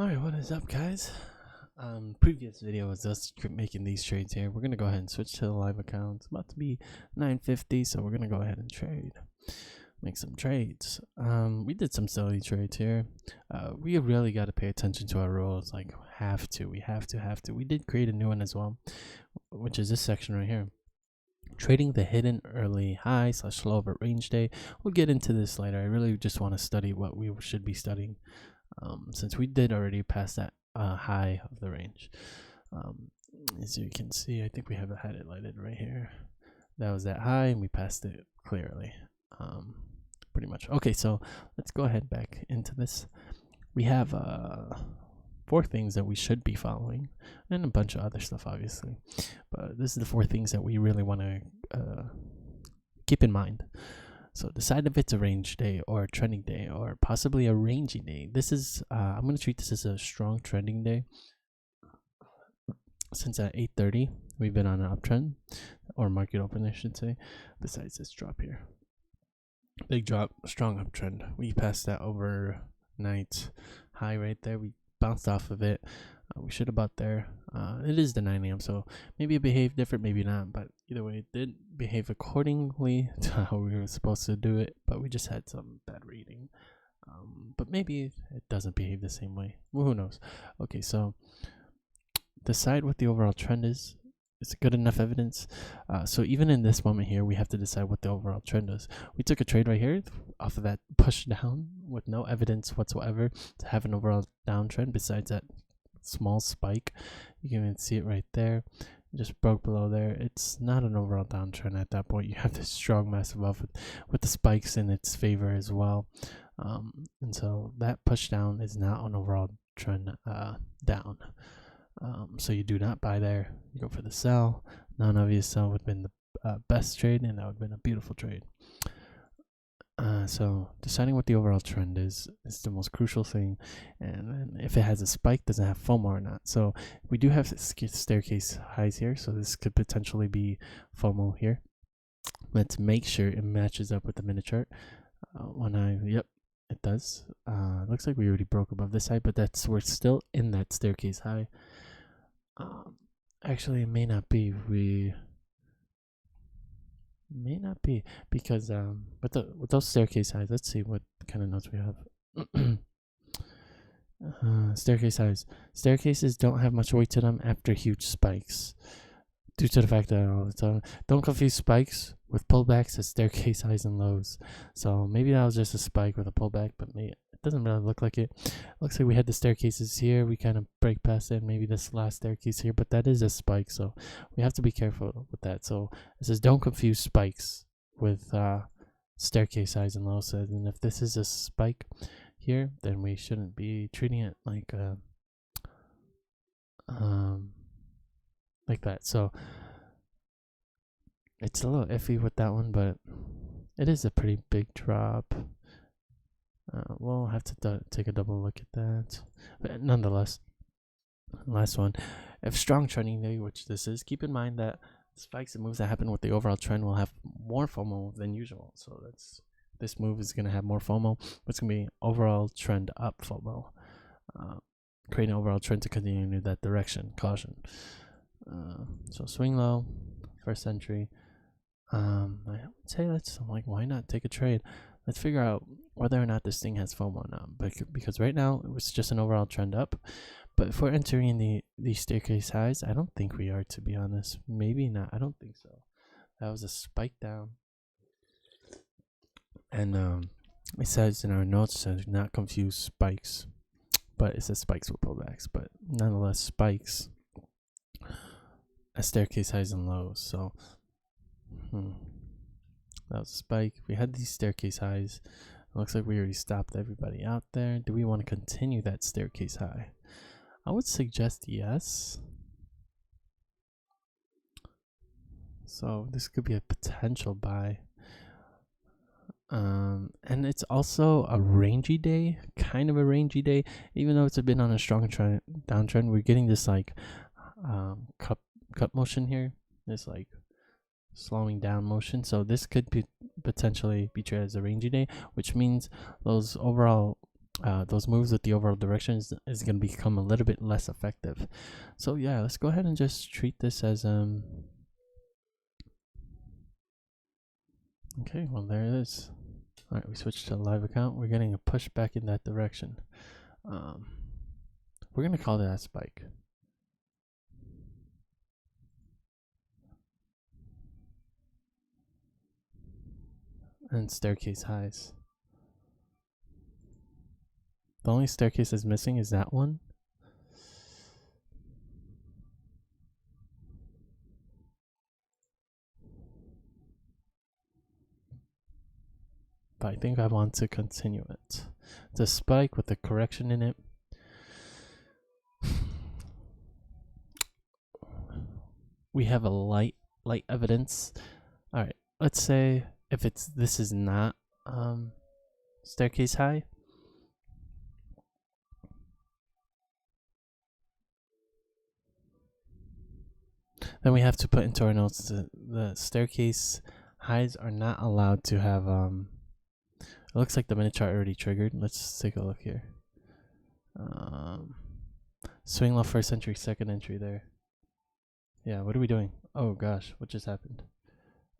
Alright, what is up, guys? Previous video was us making these trades here. We're gonna go ahead and switch to the live account. It's about to be 9:50, so we're gonna go ahead and trade. Make some trades. We did some silly trades here. We really got to pay attention to our rules. Like, we have to. We did create a new one as well, which is this section right here. Trading the hidden early high / low over range day. We'll get into this later. I really just want to study what we should be studying. Since we did already pass that high of the range. As you can see, I think we have had it lighted right here. That was that high, and we passed it clearly. Pretty much. Okay, so let's go ahead back into this. We have 4 things that we should be following, and a bunch of other stuff, obviously. But this is the 4 things that we really want to keep in mind. So decide if it's a range day or a trending day or possibly a rangy day. This is I'm going to treat this as a strong trending day. Since at 8:30 we've been on an uptrend, or market open I should say, besides this drop here. Big drop, strong uptrend. We passed that overnight high right there. We bounced off of it. We should have bought there. It is the 9 a.m. so maybe it behaved different, maybe not, but either way it did behave accordingly to how we were supposed to do it, but we just had some bad reading. But maybe it doesn't behave the same way. Well, who knows? Okay, so decide what the overall trend is. Is it good enough evidence? So even in this moment here, we have to decide what the overall trend is. We took a trade right here off of that push down with no evidence whatsoever to have an overall downtrend besides that small spike. You can even see it right there. It just broke below there. It's not an overall downtrend at that point. You have this strong massive up with the spikes in its favor as well. And so that push down is not an overall trend down. So you do not buy there. You go for the sell. Non-obvious sell would have been the best trade, and that would have been a beautiful trade. So deciding what the overall trend is the most crucial thing, and then if it has a spike, doesn't have FOMO or not. So we do have staircase highs here, so this could potentially be FOMO here. Let's make sure it matches up with the minute chart. Yep, it does. Looks like we already broke above this high, but we're still in that staircase high. Actually, it may not be. We may not be, because with those staircase highs, let's see what kind of notes we have. Staircase highs. Staircases don't have much weight to them after huge spikes, due to the fact that don't confuse spikes with pullbacks as staircase highs and lows. So maybe that was just a spike with a pullback, but maybe it doesn't really look like it. Looks like we had the staircases here. We kind of break past it. Maybe this last staircase here, but that is a spike, so we have to be careful with that. So it says don't confuse spikes with staircase highs and lows. And if this is a spike here, then we shouldn't be treating it like that. So it's a little iffy with that one, but it is a pretty big drop. We'll have to take a double look at that, but nonetheless, last one. If strong trending day, which this is, keep in mind that spikes and moves that happen with the overall trend will have more FOMO than usual. So this move is going to have more FOMO. It's going to be overall trend up FOMO, creating an overall trend to continue in that direction. Caution. So swing low, first entry. I would say why not take a trade? Let's figure out whether or not this thing has FOMO or not. Because right now it was just an overall trend up. But if we're entering the staircase highs, I don't think we are, to be honest. Maybe not. I don't think so. That was a spike down. And it says in our notes, says not confuse spikes. But it says spikes with pullbacks. But nonetheless, spikes as staircase highs and lows. So that was a spike. We had these staircase highs. It looks like we already stopped everybody out there. Do we want to continue that staircase high? I would suggest yes. So this could be a potential buy. And it's also a rangy day, kind of a rangy day. Even though it's been on a strong downtrend, we're getting this like cup motion here. This like slowing down motion. So this could be potentially be treated as a rangy day, which means those overall those moves with the overall direction is going to become a little bit less effective. So yeah, let's go ahead and just treat this as okay, well there it is. All right, we switched to a live account. We're getting a push back in that direction. We're going to call that a spike. And staircase highs. The only staircase that's missing is that one. But I think I want to continue it. It's a spike with a correction in it. We have a light evidence. All right, let's say if this is not staircase high. Then we have to put into our notes the staircase highs are not allowed to have it looks like the minute chart already triggered. Let's take a look here. Swing low first entry, second entry there. Yeah, what are we doing? Oh gosh, what just happened?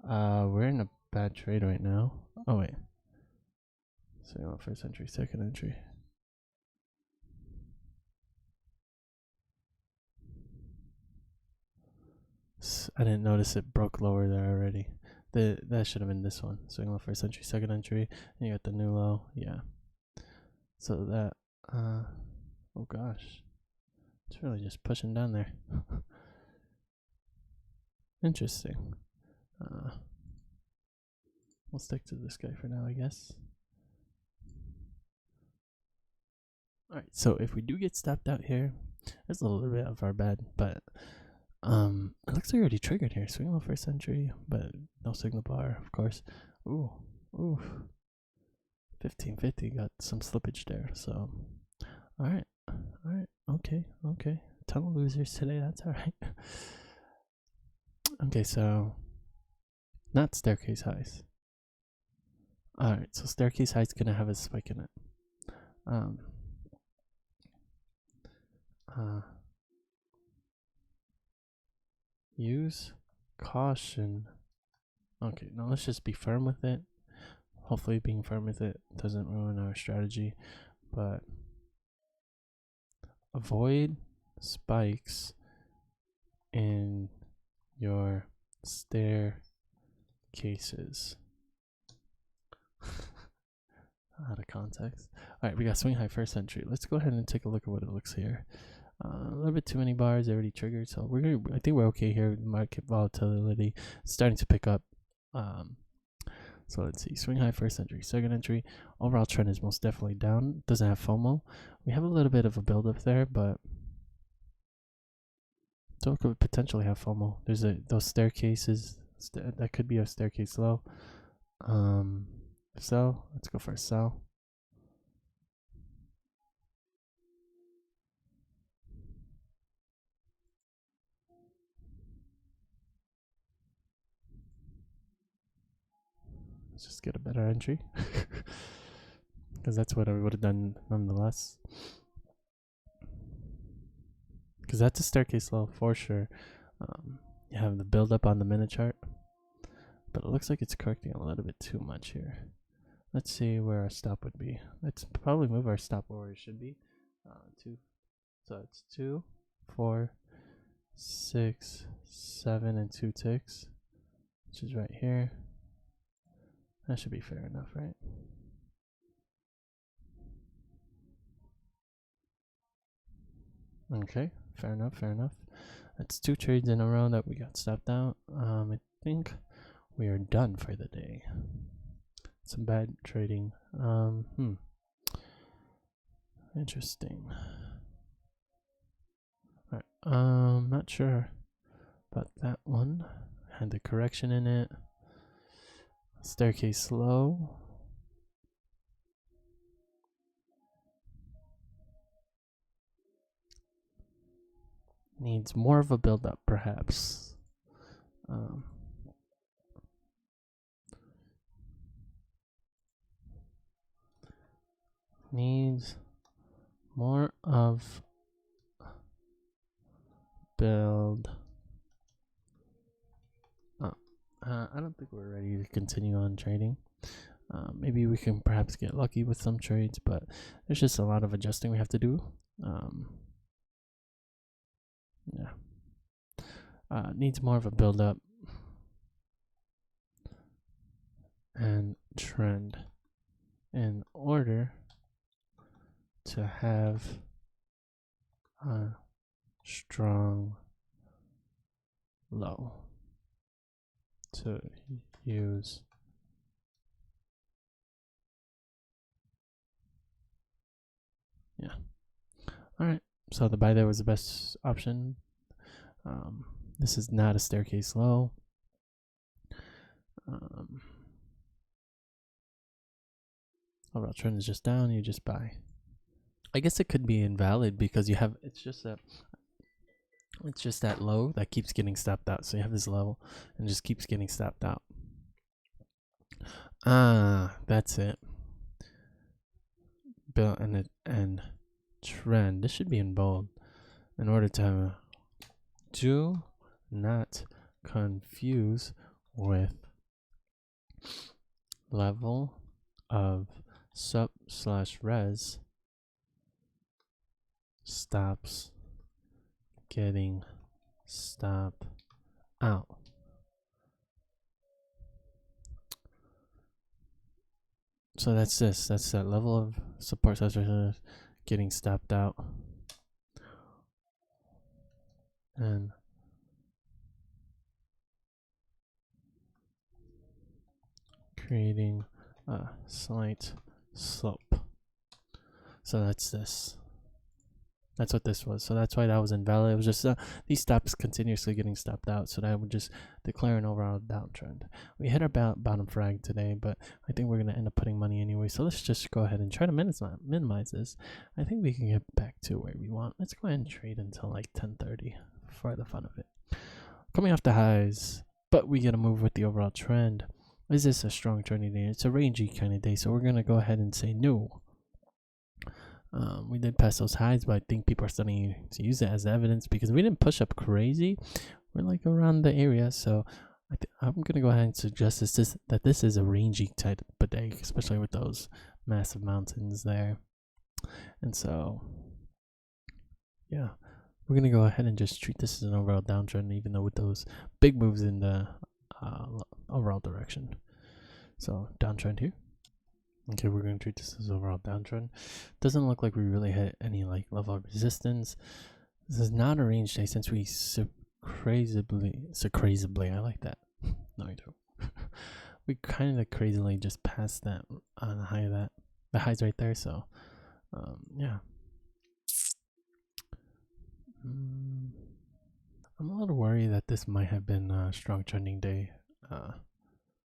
We're in a bad trade right now. Oh wait. Swing low first entry, second entry. I didn't notice it broke lower there already. That should have been this one. Swing low first entry, second entry, and you got the new low. Yeah. So that oh gosh. It's really just pushing down there. Interesting. We'll stick to this guy for now, I guess. Alright, so if we do get stopped out here, that's a little bit of our bad, but it looks like we already triggered here. Swing low first entry, but no signal bar, of course. Ooh. 1550 got some slippage there, so alright, okay. Ton of losers today, that's alright. Okay, so not staircase highs. Alright, so staircase high's gonna have a spike in it. Use caution. Okay, now let's just be firm with it. Hopefully being firm with it doesn't ruin our strategy, but avoid spikes in your staircases. Out of context. Alright, we got swing high first entry. Let's go ahead and take a look at what it looks here. A little bit too many bars already triggered, so I think we're okay here. Market volatility starting to pick up. So let's see, swing high first entry, second entry. Overall trend is most definitely down. Doesn't have FOMO. We have a little bit of a build up there, but so it could potentially have FOMO. There's those staircases that could be a staircase low. Sell. Let's go for a sell. Let's just get a better entry. Because that's what I would have done nonetheless. Because that's a staircase low for sure. You have the build up on the minute chart. But it looks like it's correcting a little bit too much here. Let's see where our stop would be. Let's probably move our stop where it should be. 2. So it's 2, 4, 6, 7, and 2 ticks. Which is right here. That should be fair enough, right? Okay, fair enough. That's 2 trades in a row that we got stopped out. I think we are done for the day. Some bad trading. Interesting. Alright, not sure about that one. Had the correction in it. Staircase low. Needs more of a build up, perhaps. needs more of build. I don't think we're ready to continue on trading. Maybe we can perhaps get lucky with some trades, but there's just a lot of adjusting we have to do. Needs more of a build up and trend in order to have a strong low to use. Yeah. All right. So the buy there was the best option. This is not a staircase low. Overall trend is just down. You just buy. I guess it could be invalid because you have it's just that low that keeps getting stopped out. So you have this level and just keeps getting stopped out. That's it. Build and trend. This should be in bold. In order to do not confuse with level of sub/res stops getting stopped out. So that's this. That's that level of support /res getting stopped out. And creating a slight slope. So that's this. That's what this was. So that's why that was invalid. It was just these stops continuously getting stopped out. So that would just declare an overall downtrend. We hit our bottom frag today, but I think we're going to end up putting money anyway. So let's just go ahead and try to minimize this. I think we can get back to where we want. Let's go ahead and trade until like 10:30 for the fun of it. Coming off the highs, but we get to move with the overall trend. Is this a strong trending day? It's a rangy kind of day. So we're going to go ahead and say no. We did pass those highs, but I think people are starting to use it as evidence because we didn't push up crazy. We're like around the area, so I'm gonna go ahead and suggest that this is a rangy type of day, especially with those massive mountains there. And so, yeah, we're gonna go ahead and just treat this as an overall downtrend, even though with those big moves in the overall direction. So downtrend here. Okay, we're going to treat this as overall downtrend. Doesn't look like we really hit any like level of resistance. This is not a range day since we crazily, I like that. No, I don't. We kind of crazily just passed that on the high of that. The high's right there, so yeah. I'm a little worried that this might have been a strong trending day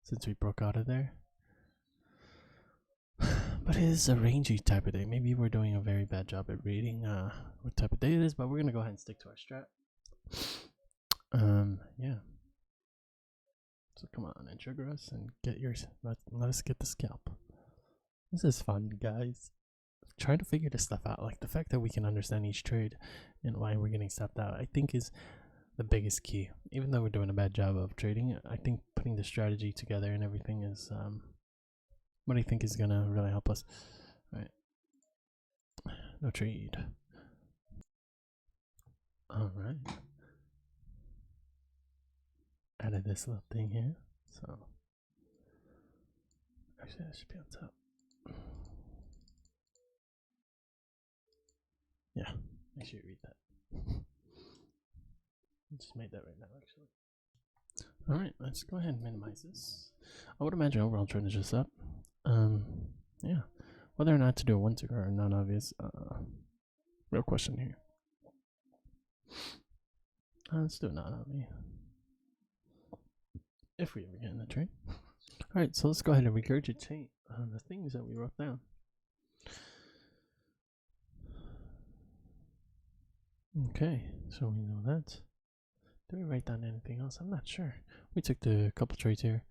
since we broke out of there. But it is a rangy type of day. Maybe we're doing a very bad job at reading what type of day it is, but we're gonna go ahead and stick to our strat. Yeah. So come on and trigger us and get yours. Let us get the scalp. This is fun, guys. Trying to figure this stuff out. Like the fact that we can understand each trade and why we're getting stopped out, I think is the biggest key. Even though we're doing a bad job of trading, I think putting the strategy together and everything is what I think is gonna really help us. All right. No trade. All right. Added this little thing here. So actually that should be on top. Yeah, make sure you read that. I just made that right now actually. Alright, let's go ahead and minimize this. I would imagine overall trend is just up. Yeah. Whether or not to do a one ticker or not obvious, real question here. Let's do it not on me. If we ever get in the trade. Alright, so let's go ahead and regurgitate the things that we wrote down. Okay, so we know that. Did we write down anything else? I'm not sure. We took the couple trades here.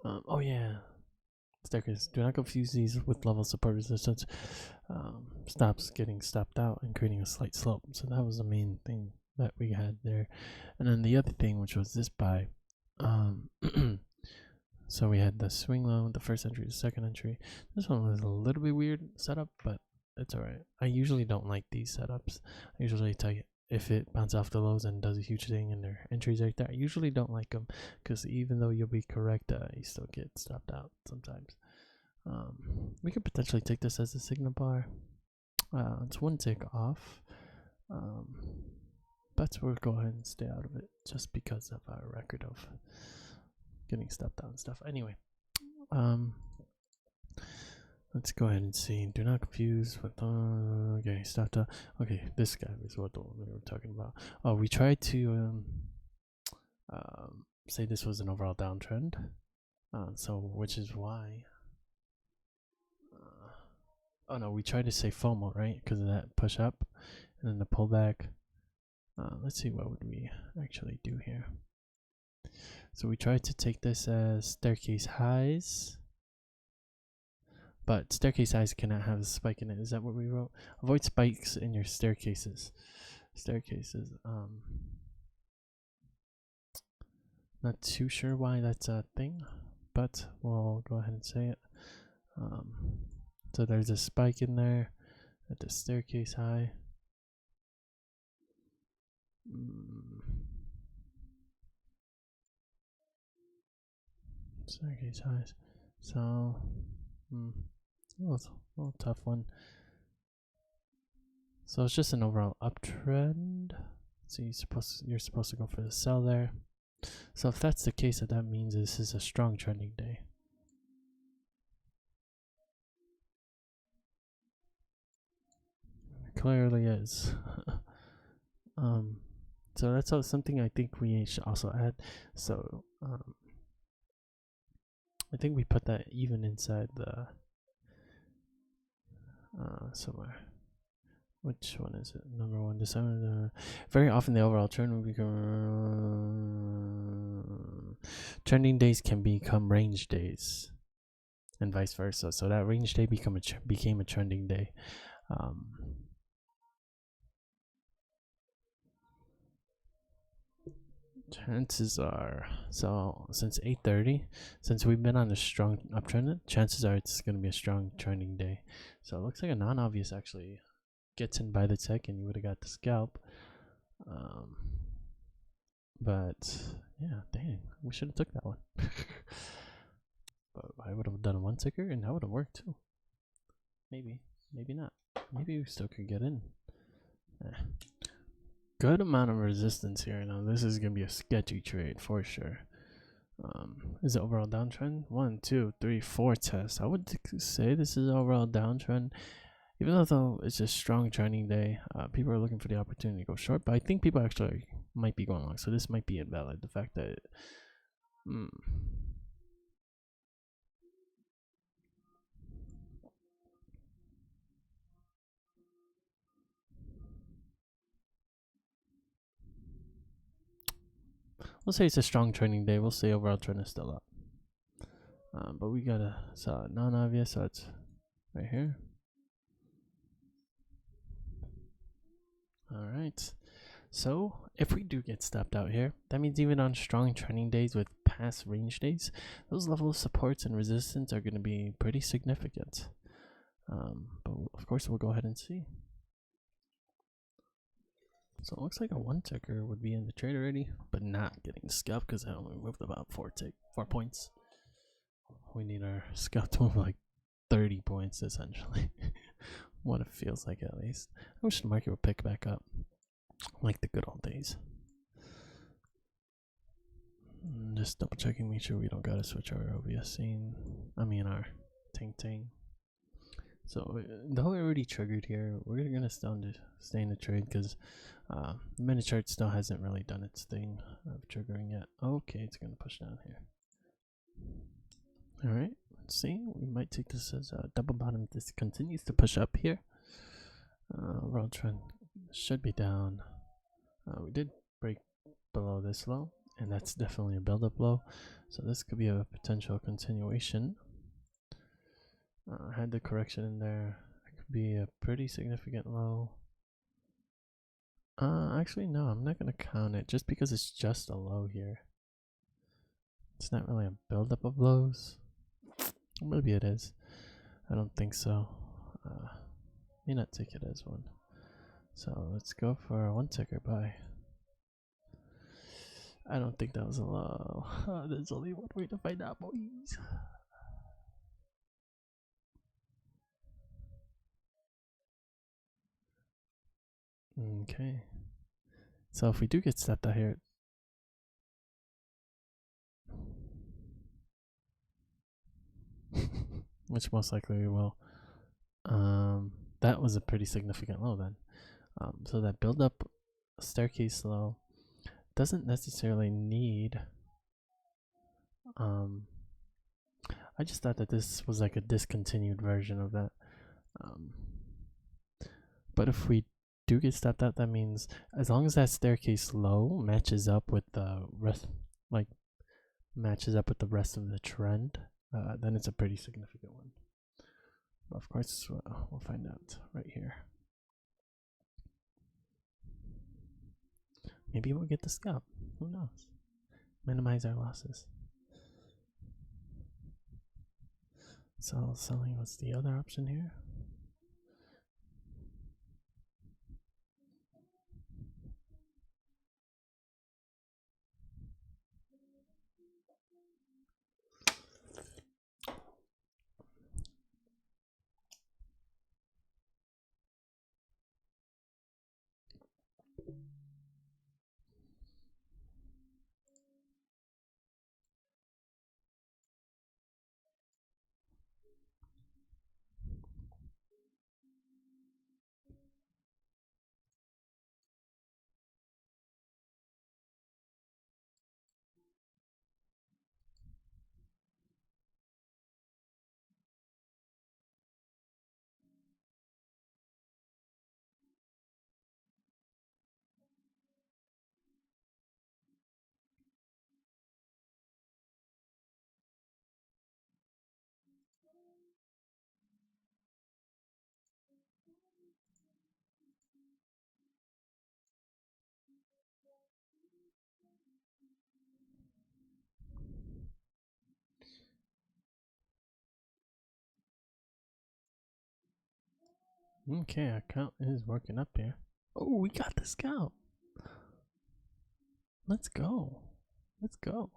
Oh yeah. staircase. Do not confuse these with level support resistance. Stops getting stopped out and creating a slight slope. So that was the main thing that we had there. And then the other thing, which was this buy, so we had the swing low, the first entry, the second entry. This one was a little bit weird setup, but it's alright. I usually don't like these setups. I usually tell you if it bounces off the lows and does a huge thing and their entries right there. I usually don't like them because even though you'll be correct, you still get stopped out sometimes. We could potentially take this as a signal bar. It's one tick off, but we'll go ahead and stay out of it just because of our record of getting stopped out and stuff. Anyway, let's go ahead and see. Do not confuse with okay, stopped out. Okay, this guy is what we were talking about. Oh, we tried to say this was an overall downtrend. So which is why. Oh no, we tried to say FOMO, right? Because of that push up and then the pullback. Let's see, what would we actually do here? So we tried to take this as staircase highs, but staircase highs cannot have a spike in it. Is that what we wrote? Avoid spikes in your staircases. Not too sure why that's a thing, but we'll go ahead and say it. So there's a spike in there at the staircase high. Staircase highs. So, a little tough one. So it's just an overall uptrend. So you're supposed to go for the sell there. So if that's the case, that means this is a strong trending day. It clearly is. So that's something I think we should also add. So I think we put that even inside the somewhere. Which one is it? Number one, December. Very often the overall trend will become trending days can become range days, and vice versa. So that range day became a trending day. Chances are, so since 8:30, since we've been on a strong uptrend, chances are it's going to be a strong trending day. So it looks like a non-obvious actually gets in by the tick, and you would have got the scalp. But yeah, dang, we should have took that one. But I would have done a one ticker, and that would have worked too. Maybe not. Maybe we still could get in. Good amount of resistance here. Now this is gonna be a sketchy trade for sure. Is it overall downtrend? 1, 2, 3, 4 tests. I would say this is overall downtrend, even though it's a strong trending day. People are looking for the opportunity to go short, but I think people actually might be going long. So this might be invalid. The fact that we'll say it's a strong trending day. We'll say overall trend is still up. But we gotta saw non-obvious, so it's right here. All right. So if we do get stopped out here, that means even on strong trending days with past range days, those level of supports and resistance are going to be pretty significant. But of course, we'll go ahead and see. So it looks like a one ticker would be in the trade already, but not getting scalped because I only moved about 4 points. We need our scalp to move like 30 points essentially. What it feels like, at least. I wish the market would pick back up like the good old days. Just double checking, make sure we don't gotta switch our OBS scene. Our ting. So though we already triggered here, we're gonna stay in the trade because the minute chart still hasn't really done its thing of triggering yet. Okay, it's gonna push down here. All right, let's see. We might take this as a double bottom. This continues to push up here. Overall trend should be down. We did break below this low, and that's definitely a build-up low. So this could be a potential continuation. Had the correction in there. It could be a pretty significant low. Actually, no, I'm not gonna count it just because it's just a low here. It's not really a buildup of lows. Maybe it is. I don't think so. May not take it as one. So let's go for a 1 ticker buy. I don't think that was a low. There's only one way to find out, boys. Okay. So if we do get stepped out here, which most likely we will, that was a pretty significant low then. So that build up staircase low doesn't necessarily need. I just thought that this was like a discontinued version of that. But if we do get stepped out, that means as long as that staircase low matches up with the rest, matches up with the rest of the trend, then it's a pretty significant one. But of course, we'll find out right here. Maybe we'll get the scalp. Who knows? Minimize our losses. So selling was the other option here. Okay, our count is working up here. Oh, we got the scalp. Let's go. Let's go.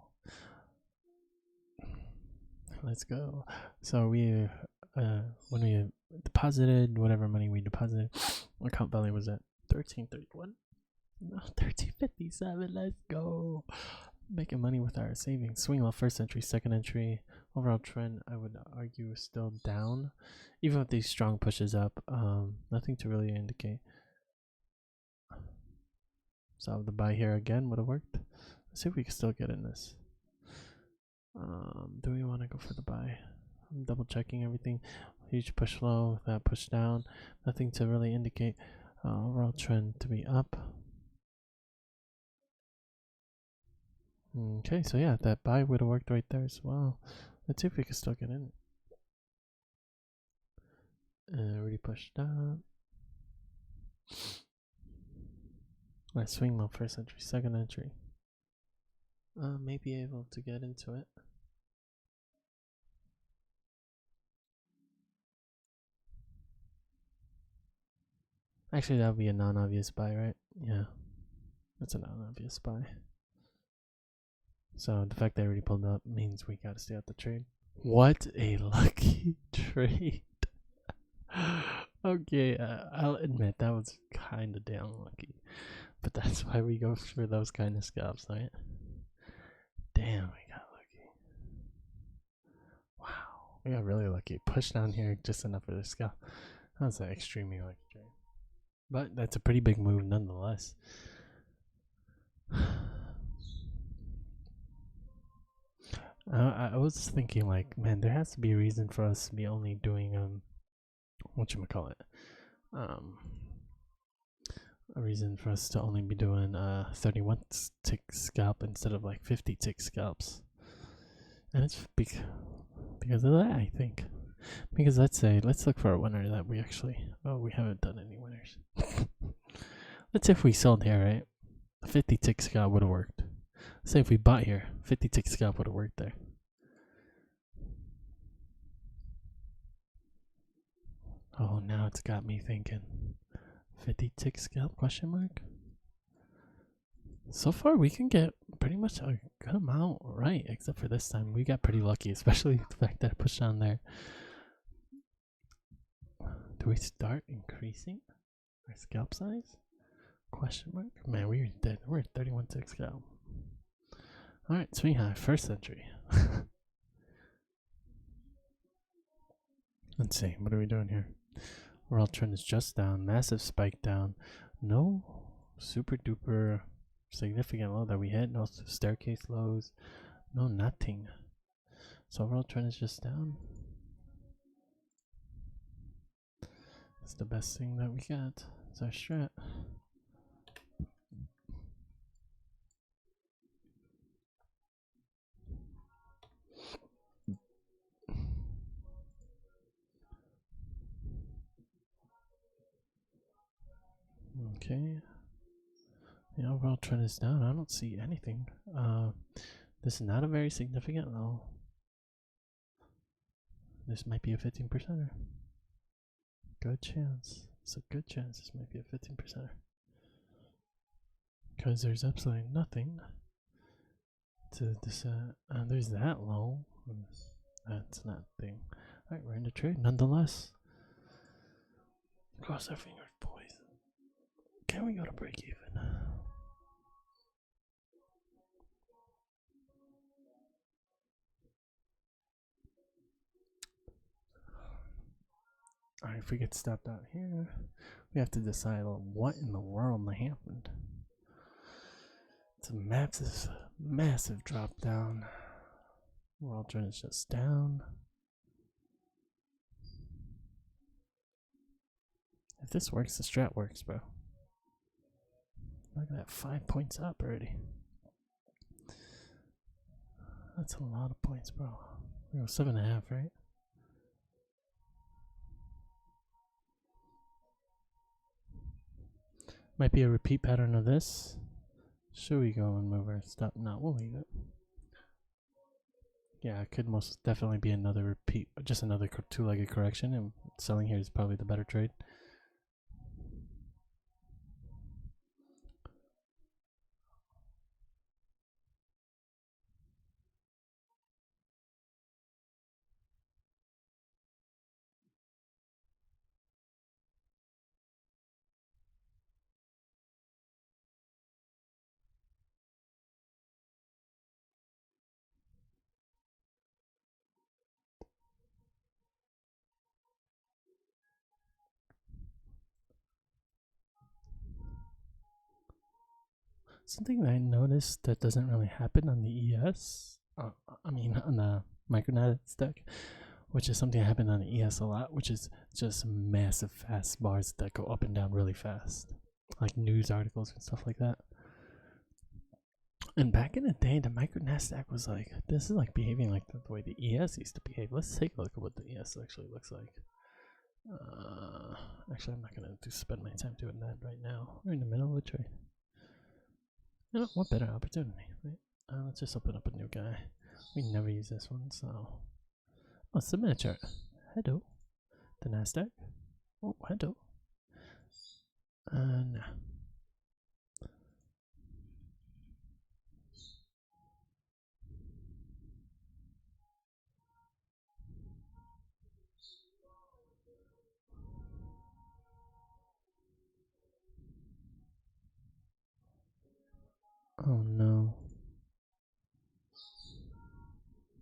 Let's go. So we, when we deposited whatever money we deposited, account value was at 1331. No, 1357. Let's go. Making money with our savings. Swing low first entry, second entry. Overall trend, I would argue, is still down, even with these strong pushes up. Nothing to really indicate. So the buy here again would have worked. Let's see if we can still get in this. Do we want to go for the buy? I'm double checking everything. Huge push low, that push down. Nothing to really indicate overall trend to be up. Okay, so yeah, that buy would have worked right there as well. Let's see if we can still get in. Already pushed up. Let's swing low first entry, second entry. May be able to get into it. Actually, that would be a non-obvious buy, right? Yeah, that's a non-obvious buy. So the fact that I already pulled up means we gotta stay out the trade. What a lucky trade. Okay, I'll admit that was kind of damn lucky. But that's why we go for those kind of scalps, right? Damn, we got lucky. Wow, we got really lucky. Push down here just enough for the scalp. That was an extremely lucky trade. But that's a pretty big move nonetheless. I was thinking like, man, there has to be a reason for us to be only doing whatchamacallit, a reason for us to only be doing 31 tick scalp instead of like 50 tick scalps, and it's because of that, I think. Because let's look for a winner that we actually. Oh, we haven't done any winners. Let's say if we sold here, right? 50 tick scalp would have worked. Say if we bought here, 50 tick scalp would have worked there. Oh, now it's got me thinking. 50 tick scalp question mark? So far we can get pretty much a good amount right, except for this time. We got pretty lucky, especially the fact that I pushed on there. Do we start increasing our scalp size? Question mark? Man, we're dead. We're at 31 tick scalp. Alright, swing high, first entry. Let's see, what are we doing here? World trend is just down, massive spike down. No super duper significant low that we hit, no staircase lows, no nothing. So overall trend is just down. It's the best thing that we got. It's our strat. Okay. The overall trend is down. I don't see anything. This is not a very significant low. This might be a 15%er. Good chance. It's a good chance this might be a 15%er. Because there's absolutely nothing to this. There's that low. That's not a thing. Alright, we're in the trade nonetheless. Cross our fingers, boys. Can we go to break even? Alright, if we get stopped out here, we have to decide what in the world happened. It's a massive drop down. World trend is just down. If this works, the strat works, bro. Look at that, 5 points up already. That's a lot of points, bro. We go 7.5, right? Might be a repeat pattern of this. Should we go and move our stop? No, we'll leave it. Yeah, it could most definitely be another repeat, just another two-legged correction, and selling here is probably the better trade. Something that I noticed that doesn't really happen on the ES, on the Micronasdaq, which is something that happened on the ES a lot, which is just massive fast bars that go up and down really fast, like news articles and stuff like that. And back in the day, the Micronasdaq was like, this is like behaving like the way the ES used to behave. Let's take a look at what the ES actually looks like. Actually, I'm not going to spend my time doing that right now. We're in the middle of a trade. You know, what better opportunity, right? Let's just open up a new guy. We never use this one, so. Oh, submit chart. Hello. The Nasdaq. Oh, hello. Nah. Oh no.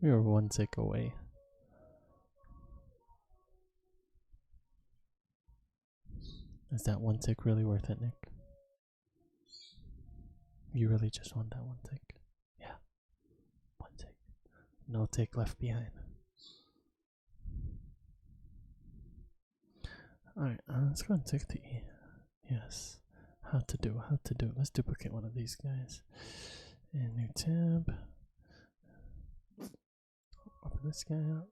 We were one tick away. Is that one tick really worth it, Nick? You really just want that one tick? Yeah. One tick. No tick left behind. Alright, let's go and take the E. Yes. How to do. Let's duplicate one of these guys. And new tab. Open this guy up.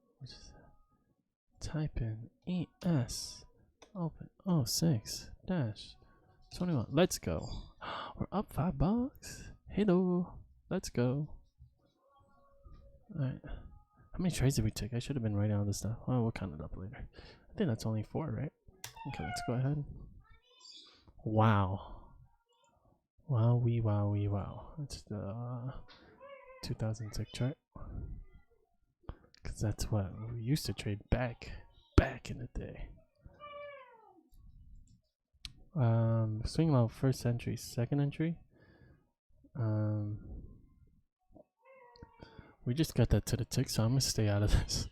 type in ES open 06 dash 21. Let's go. We're up $5. Hello. Let's go. Alright. How many trades did we take? I should have been writing all this stuff. Well, we'll count it up later. I think that's only 4, right? Okay, let's go ahead. Wow. Wowie, wowie, wow. That's the 2006 chart. Because that's what we used to trade back in the day. Swing low, first entry, second entry. We just got that to the tick, so I'm gonna stay out of this.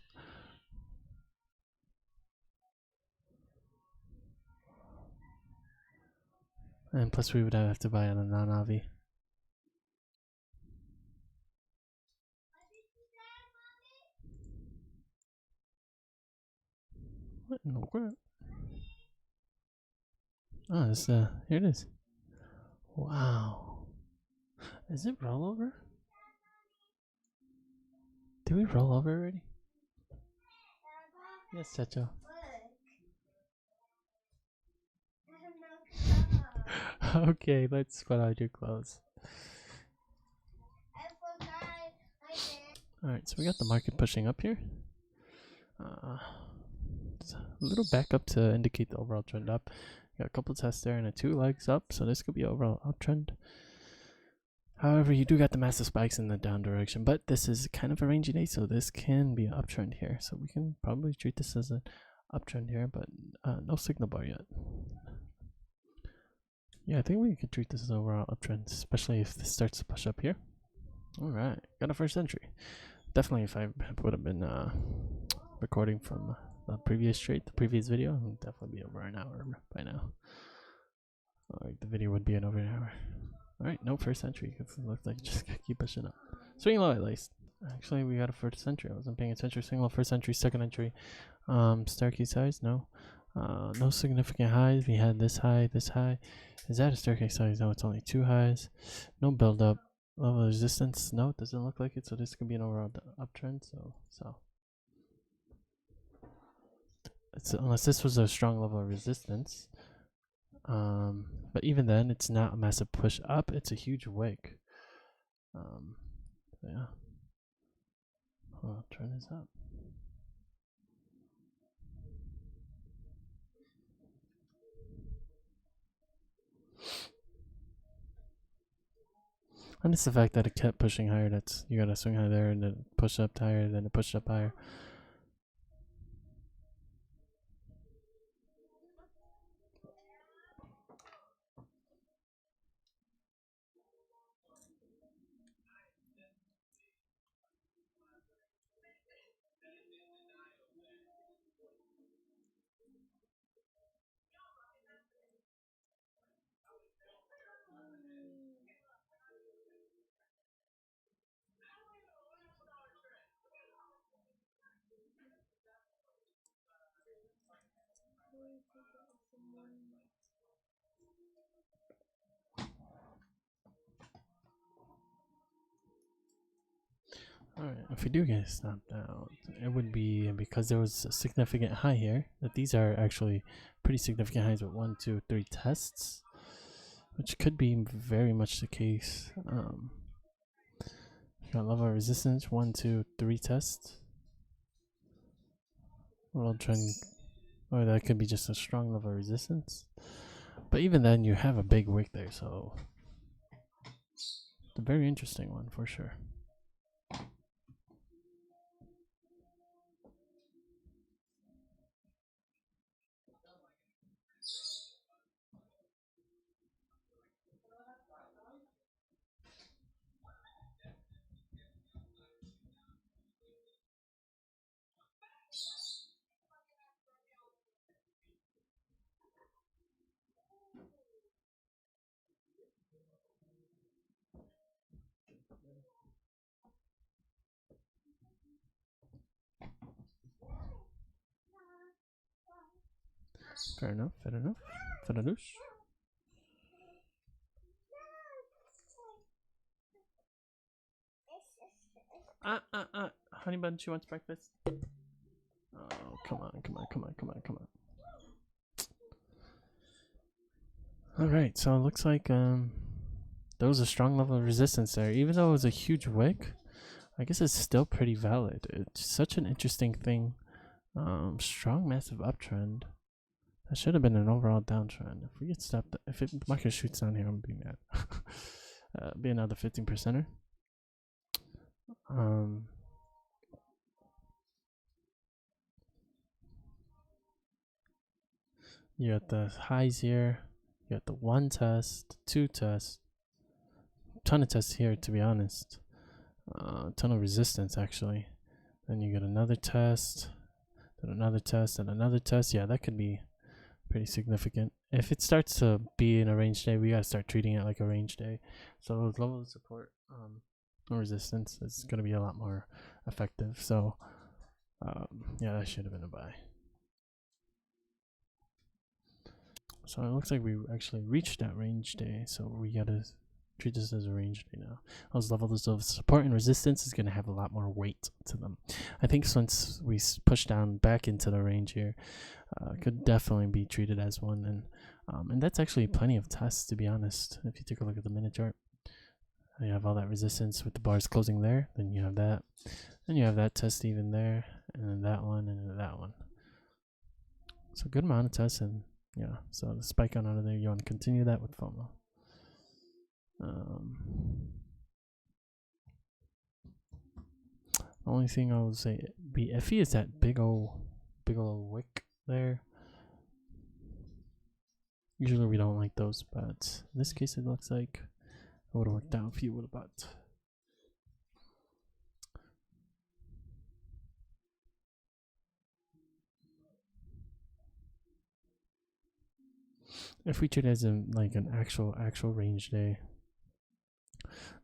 And plus we would have to buy on a non-avi. What in the world? Oh, this, here it is. Wow. Is it rollover? Did we roll over already? Yes, Chacho. Okay, let's put out your clothes. Alright, so we got the market pushing up here. It's a little back up to indicate the overall trend up. Got a couple tests there and a 2 legs up, so this could be overall uptrend. However, you do got the massive spikes in the down direction, but this is kind of a rangy day, so this can be an uptrend here. So we can probably treat this as an uptrend here, but no signal bar yet. Yeah, I think we could treat this as overall uptrend, especially if this starts to push up here. Alright, got a first entry. Definitely if I would have been recording from the previous trade, the previous video, it would definitely be over an hour by now. Alright, the video would be over an hour. Alright, no first entry. It looks like just keep pushing up. Swing low at least. Actually, we got a first entry. I wasn't paying attention. Swing low, first entry, second entry. Star key size? No. No significant highs. We had this high, this high. Is that a staircase size? No, it's only 2 highs. No build up. Level of resistance? No, it doesn't look like it. So this could be an overall uptrend. So it's, unless this was a strong level of resistance. But even then, it's not a massive push up. It's a huge wick. Yeah. Well, trend is up. And it's the fact that it kept pushing higher. That's, you gotta swing high there and then push up higher, then it pushed up higher. Alright, if we do get stopped out, it would be because there was a significant high here. That these are actually pretty significant highs with 1, 2, 3 tests, which could be very much the case. Got level of resistance, 1, 2, 3 tests. World trend, or that could be just a strong level of resistance. But even then, you have a big wick there, so it's a very interesting one for sure. Fair enough, fair enough. Fair enough. Honey bun, she wants breakfast. Oh, Come on, come on, come on, come on, come on. Alright, so it looks like there was a strong level of resistance there. Even though it was a huge wick, I guess it's still pretty valid. It's such an interesting thing. Strong massive uptrend. That should have been an overall downtrend. If we get stopped, if the market shoots down here, I'm gonna be mad. Be another 15%er. You got the highs here. You got the one test, two tests, ton of tests here, to be honest. Ton of resistance actually. Then you get another test, then another test, and another test. Yeah, that could be pretty significant. If it starts to be in a range day, we gotta start treating it like a range day. So those levels of support and resistance is gonna be a lot more effective. So yeah, that should have been a buy. So it looks like we actually reached that range day. So we gotta treat this as a range day now. Those levels of support and resistance is gonna have a lot more weight to them. I think since we push down back into the range here, could definitely be treated as one, and that's actually plenty of tests, to be honest. If you take a look at the minute chart, you have all that resistance with the bars closing there, then you have that, then you have that test even there, and then that one, and then that one. So good amount of tests, and yeah, so the spike on out of there, you want to continue that with FOMO. The only thing I would say be iffy is that big old wick there. Usually we don't like those, but in this case it looks like it would have worked out if you would have bought. If we treat it as like an actual range day,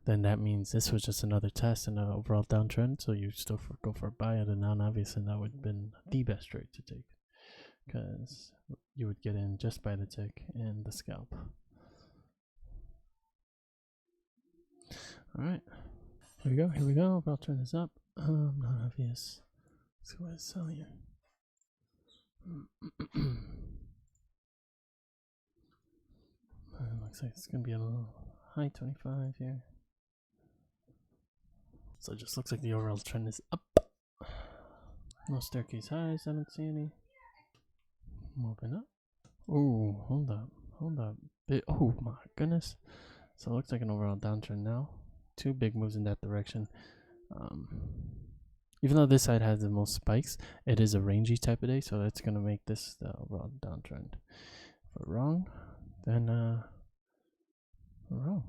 then that means this was just another test and an overall downtrend. So you still go for a buy at a non-obvious, and that would have been the best trade to take, because you would get in just by the tick and the scalp. All right, here we go. Here we go. Overall trend is up. Non-obvious. Let's see what it's selling here. Looks like it's gonna be a little high 25 here. So it just looks like the overall trend is up. No staircase highs. I don't see any. Moving up. Oh, hold up. Oh my goodness. So it looks like an overall downtrend now. Two big moves in that direction. Even though this side has the most spikes, it is a rangy type of day, so that's gonna make this the overall downtrend. If we're wrong, then we're wrong.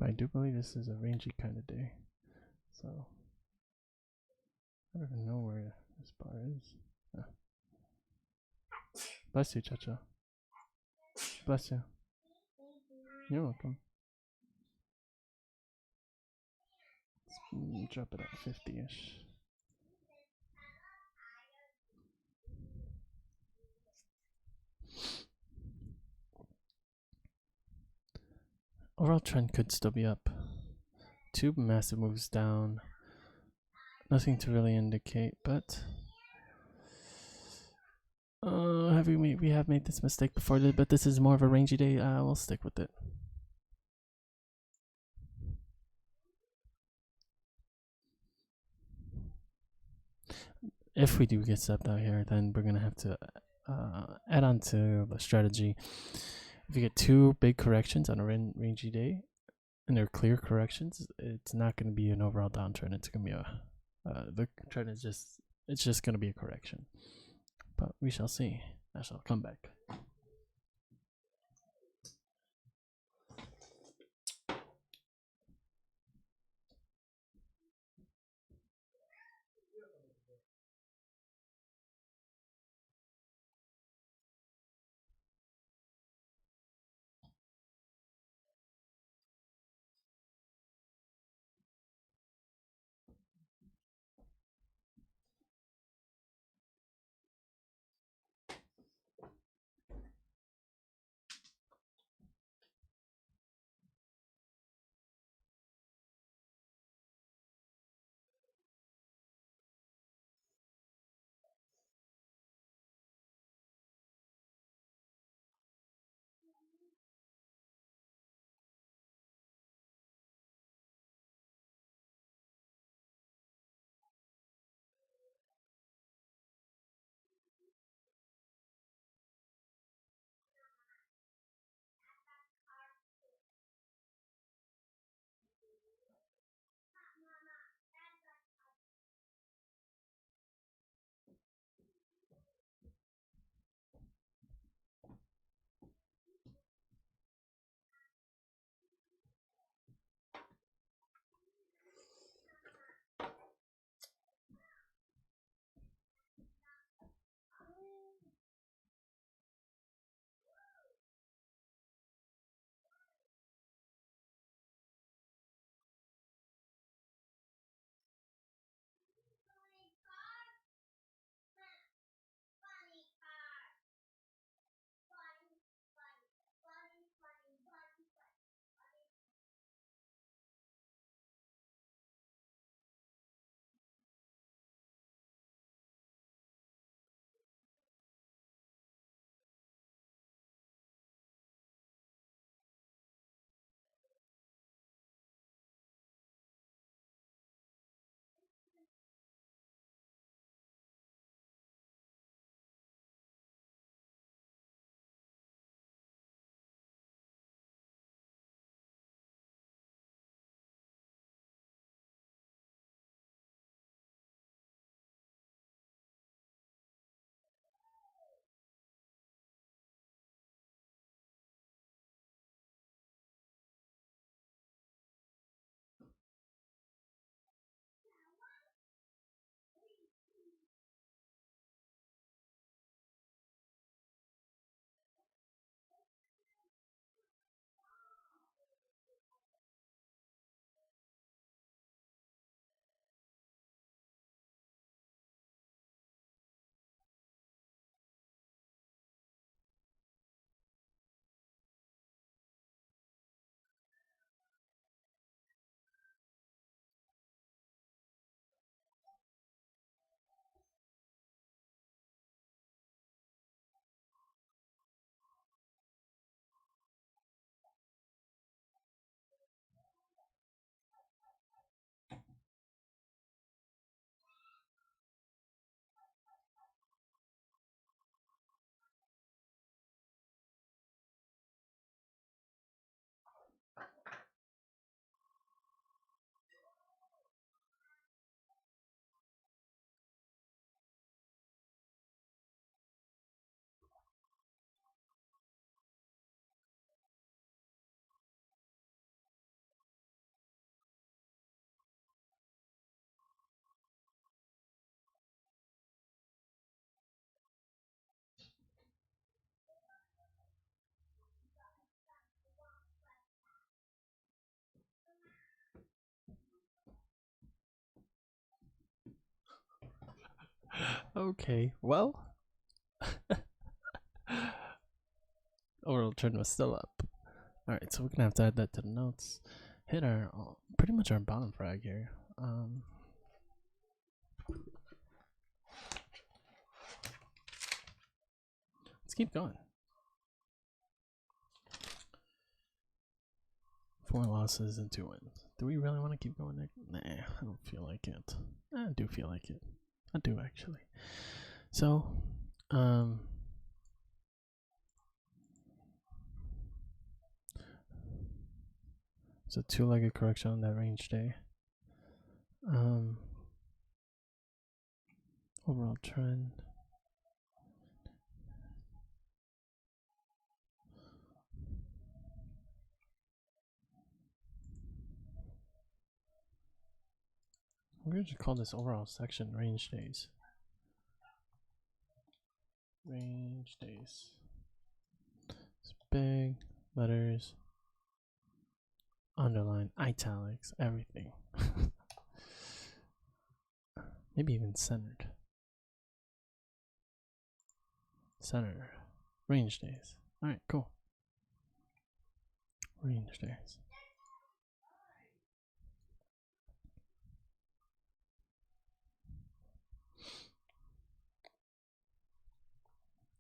I do believe this is a rangy kind of day. So I don't even know where this bar is. Bless you, Chacha. Bless you. You're welcome. Let's drop it at 50-ish. Overall trend could still be up. Two massive moves down. Nothing to really indicate, but we have made this mistake before, but this is more of a rangy day. We'll stick with it. If we do get stepped out here, then we're gonna have to add on to the strategy. If you get two big corrections on a rangy day, and they're clear corrections, it's not going to be an overall downtrend. It's going to be the trend is just going to be a correction. But we shall see. I shall come back. Okay, well, overall trend was still up. All right, so we're gonna have to add that to the notes. Hit our pretty much our bottom frag here. Let's keep going. 4 losses and 2 wins. Do we really want to keep going there? Nah, I don't feel like it. I do feel like it. I do actually. So, it's a 2-legged correction on that range day. Overall trend. We're going to call this overall section range days. Range days. It's big letters, underline, italics, everything. Maybe even centered. Centered. Range days. Alright, cool. Range days.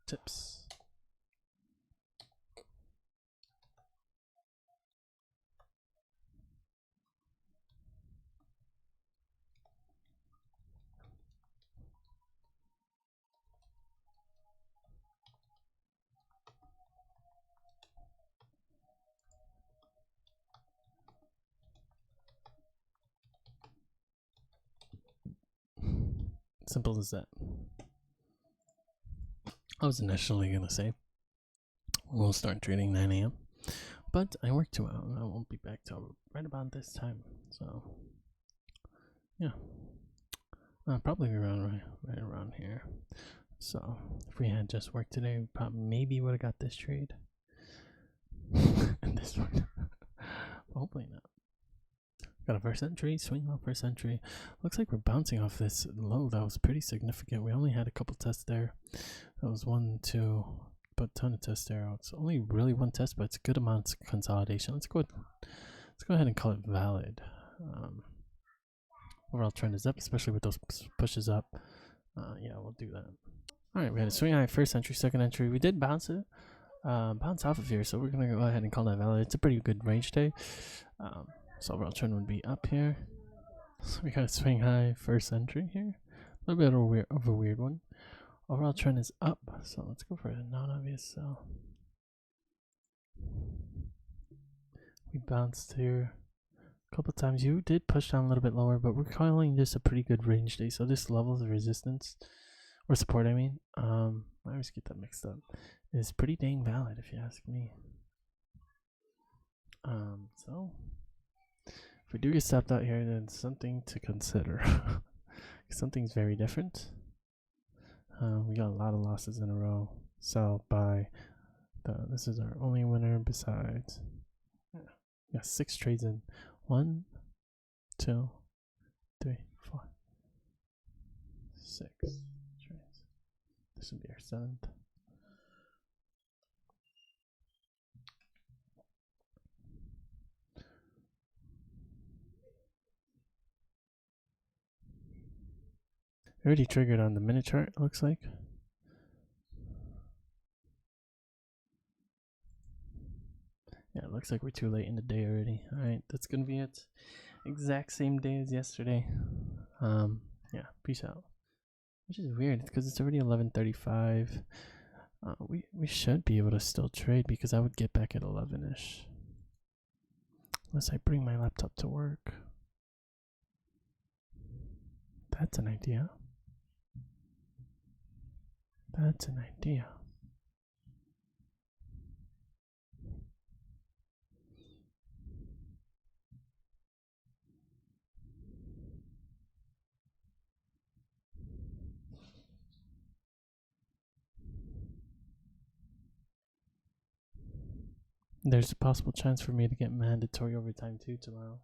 Tips. Simple as that. I was initially gonna say we'll start trading 9 a.m. but I work too out and I won't be back till right about this time. So yeah, probably around right around here. So if we had just worked today, we probably maybe would have got this trade and this one. Hopefully not. Got a first entry, swing off first entry. Looks like we're bouncing off this low that was pretty significant. We only had a couple tests there. That was 1, 2, but a ton of tests there. It's only really one test, but it's a good amount of consolidation. Let's go ahead and call it valid. Overall trend is up, especially with those pushes up. Yeah, we'll do that. All right, we had a swing high first entry, second entry. We did bounce it, bounce off of here, so we're gonna go ahead and call that valid. It's a pretty good range day. So overall trend would be up here. So we got a swing high first entry here. A little bit of a weird one. Overall trend is up, so let's go for a non-obvious sell. We bounced here a couple times. You did push down a little bit lower, but we're calling this a pretty good range day. So this level of resistance or support, I mean, I always get that mixed up, is pretty dang valid if you ask me. So if we do get stopped out here, then something to consider. Something's very different. We got a lot of losses in a row. Sell, buy. This is our only winner besides. Yeah, 6 trades in. 1, 2, 3, 4, 6 trades. This would be our 7th. Already triggered on the minute chart, it looks like. Yeah, it looks like we're too late in the day already. Alright, that's gonna be it. Exact same day as yesterday. Yeah, peace out. Which is weird, because it's already 11:35. We should be able to still trade because I would get back at 11ish. Unless I bring my laptop to work. That's an idea. That's an idea. There's a possible chance for me to get mandatory overtime too tomorrow.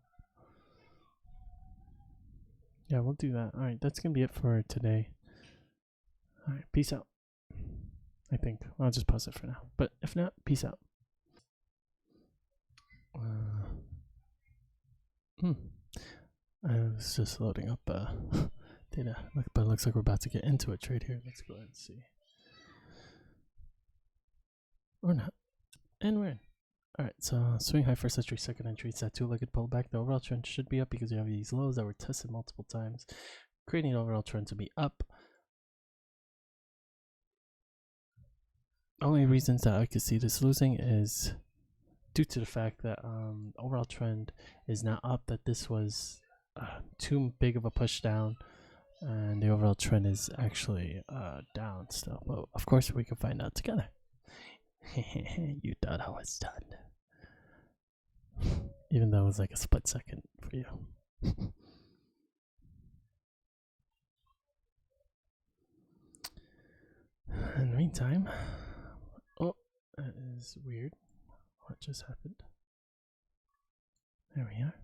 Yeah, we'll do that. Alright, that's gonna be it for today. Alright, peace out. I think. I'll just pause it for now. But if not, peace out. I was just loading up data, but it looks like we're about to get into a trade here. Let's go ahead and see. Or not. And we're in. Alright, so swing high first entry, second entry. It's that two-legged pullback. The overall trend should be up because you have these lows that were tested multiple times, creating an overall trend to be up. Only reasons that I could see this losing is due to the fact that overall trend is not up, that this was too big of a push down, and the overall trend is actually down still. But of course we can find out together. You thought I was done. Even though it was like a split second for you. In the meantime, oh, that is weird. What just happened? There we are.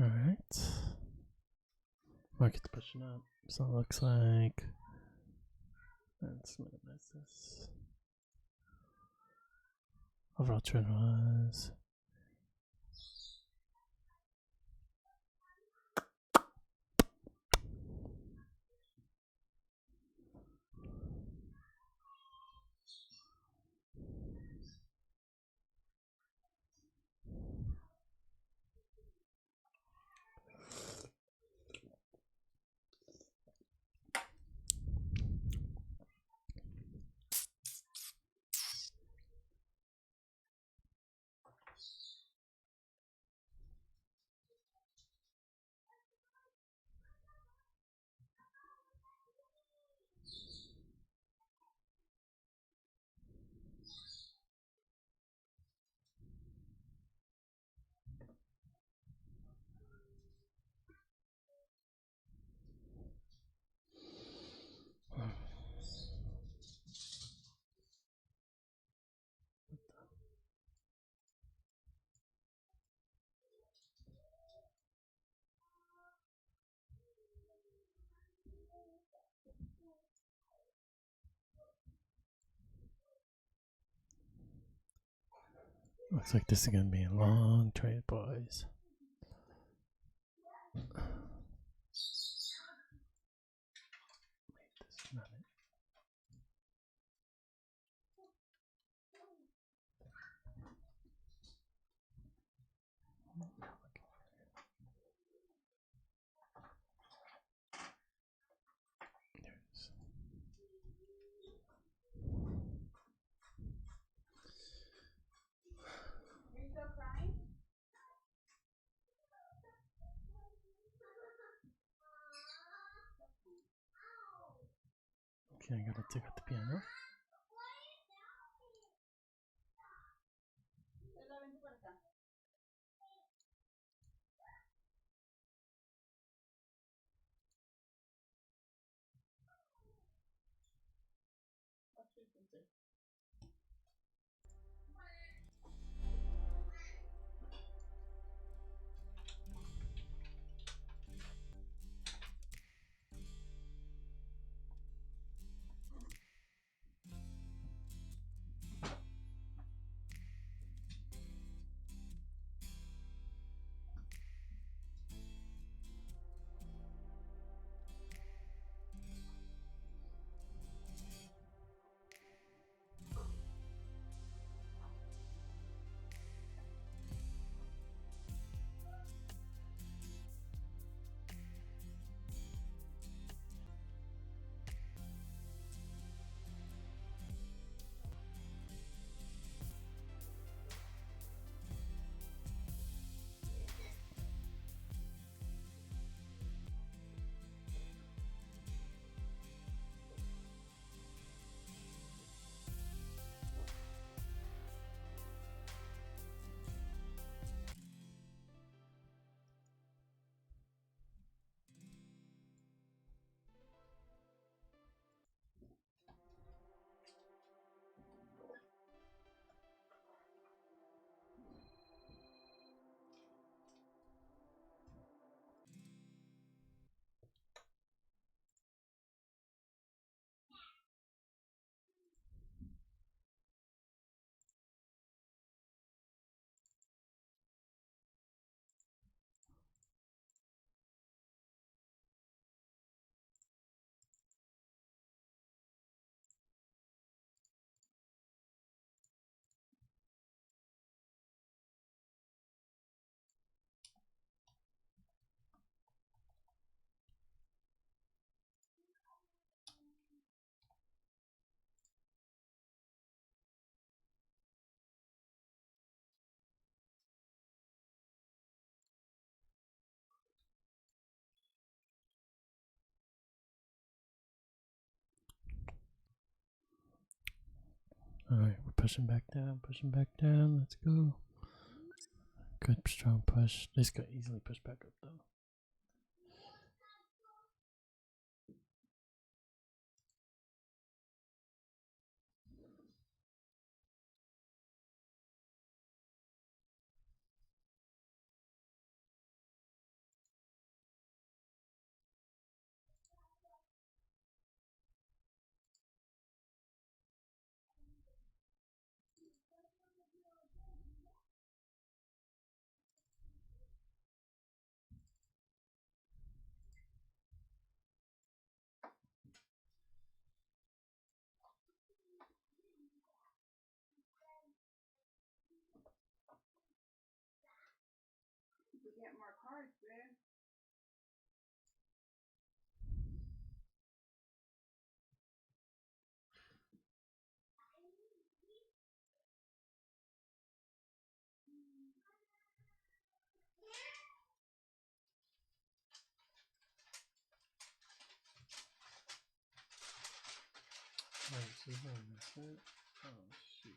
Alright. Market's pushing up. So it looks like. Let's minimize this. Overall trend was. Looks like this is gonna be a long trade, boys. Wait, this is not it. There it is. Okay, I gotta take out the piano. Alright, we're pushing back down, let's go. Good strong push. This got easily pushed back up though. Get more cards, babe. Wait, so is that it? Oh shoot.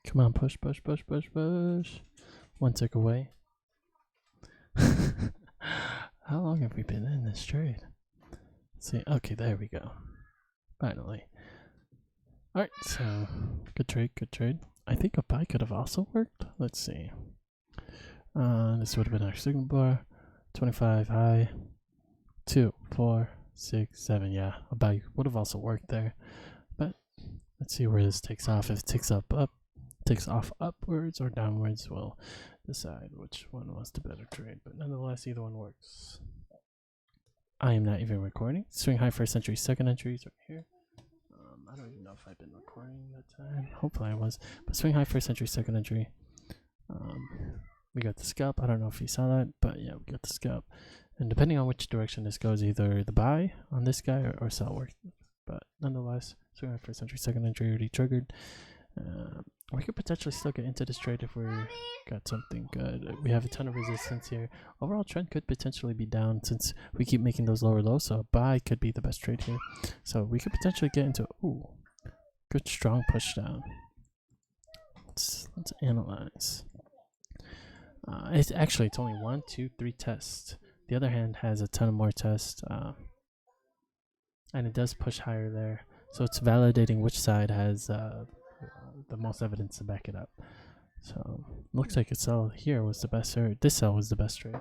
Come on, push. One tick away. How long have we been in this trade? Let's see. Okay, there we go. Finally. Alright, so good trade. I think a buy could have also worked. Let's see. This would have been our signal bar. 25 high. 2, 4, 6, 7. Yeah, a buy would have also worked there. But let's see where this takes off. If it takes off upwards or downwards, we'll decide which one was the better trade. But nonetheless, either one works. I am not even recording. Swing high first entry, second entry is right here. I don't even know if I've been recording that time. Hopefully I was. But swing high first entry, second entry. We got the scalp. I don't know if you saw that, but yeah, we got the scalp. And depending on which direction this goes, either the buy on this guy or sell work. But nonetheless, swing high first entry, second entry already triggered. We could potentially still get into this trade if we got something good. We have a ton of resistance here. Overall trend could potentially be down since we keep making those lower lows, so a buy could be the best trade here. So we could potentially get into good strong push down. Let's analyze. It's only 1, 2, 3 tests. The other hand has a ton of more tests, and it does push higher there. So it's validating which side has the most evidence to back it up. So looks like its sell here was the best, or this sell was the best trade.